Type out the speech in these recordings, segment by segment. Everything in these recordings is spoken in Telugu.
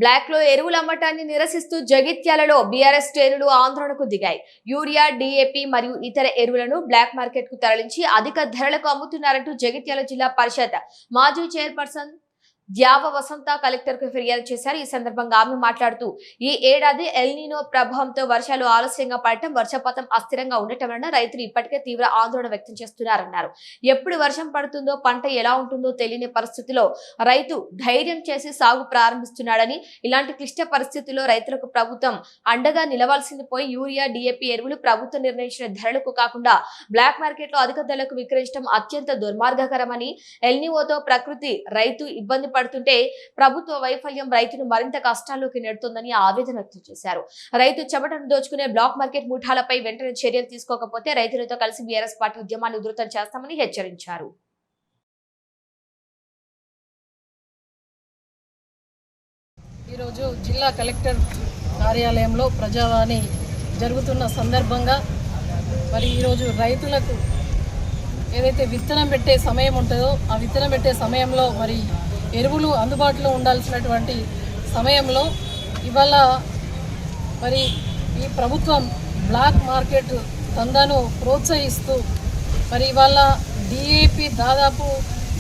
బ్లాక్ లో ఎరువుల అమ్మటాన్ని నిరసిస్తూ జగిత్యాలలో బీఆర్ఎస్ శ్రేణులు ఆందోళనకు దిగాయి. యూరియా, డీఏపీ మరియు ఇతర ఎరువులను బ్లాక్ మార్కెట్ కు తరలించి అధిక ధరలకు అమ్ముతున్నారంటూ జగిత్యాల జిల్లా పరిషత్ మాజీ చైర్పర్సన్ ద్యావ వసంత కలెక్టర్ కు ఫిర్యాదు చేశారు. ఈ సందర్భంగా ఆమె మాట్లాడుతూ ఈ ఏడాది ఎల్నినో ప్రభావంతో వర్షాలు ఆలస్యంగా పడటం, వర్షపాతం అస్థిరంగా ఉండటం వలన రైతులు ఇప్పటికే తీవ్ర ఆందోళన వ్యక్తం చేస్తున్నారన్నారు. ఎప్పుడు వర్షం పడుతుందో, పంట ఎలా ఉంటుందో తెలియని పరిస్థితిలో రైతు ధైర్యం చేసి సాగు ప్రారంభిస్తున్నాడని, ఇలాంటి క్లిష్ట పరిస్థితుల్లో రైతులకు ప్రభుత్వం అండగా నిలవాల్సింది పోయి యూరియా, డీఏపీ ఎరువులు ప్రభుత్వం నిర్ణయించిన ధరలకు కాకుండా బ్లాక్ మార్కెట్ లో అధిక ధరలకు విక్రయించడం అత్యంత దుర్మార్గకరమని, ఎల్నిఓతో ప్రకృతి రైతు ఇబ్బంది పడుతుంటే ప్రభుత్వ వైఫల్యం రైతును మరింత కష్టాల్లోకి నెడుతోందని ఆవేదన వ్యక్తం చేశారు. రైతు చెమటను దోచుకునే బ్లాక్ మార్కెట్ ముఠాలపై వెంటనే చర్యలు తీసుకోకపోతే రైతులతో కలిసి బీఆర్ఎస్ పార్టీ ఉద్యమాన్ని ఉధృతం చేస్తామని హెచ్చరించారు. ఈరోజు జిల్లా కలెక్టర్ కార్యాలయంలో ప్రజావాణి జరుగుతున్న సందర్భంగా మరి ఈరోజు రైతులకు ఏదైతే విత్తనం పెట్టే సమయం ఉంటుందో ఆ విత్తనం పెట్టే సమయంలో మరి ఎరువులు అందుబాటులో ఉండాల్సినటువంటి సమయంలో ఇవాళ మరి ఈ ప్రభుత్వం బ్లాక్ మార్కెట్ దందాను ప్రోత్సహిస్తూ మరి ఇవాళ డిఏపి దాదాపు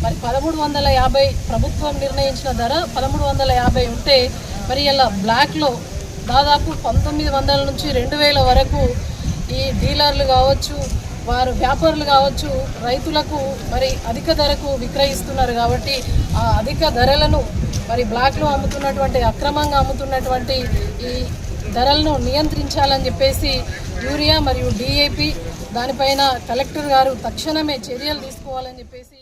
మరి 1350 ప్రభుత్వం నిర్ణయించిన ధర 1350 ఉంటే మరి ఇలా బ్లాక్లో దాదాపు 1900 నుంచి 2000 వరకు ఈ డీలర్లు కావచ్చు, వారు వ్యాపారులు కావచ్చు, రైతులకు మరి అధిక ధరకు విక్రయిస్తున్నారు. కాబట్టి ఆ అధిక ధరలను మరి బ్లాక్లో అమ్ముతున్నటువంటి, అక్రమంగా అమ్ముతున్నటువంటి ఈ ధరలను నియంత్రించాలని చెప్పేసి యూరియా మరియు డిఏపి దానిపైన కలెక్టర్ గారు తక్షణమే చర్యలు తీసుకోవాలని చెప్పేసి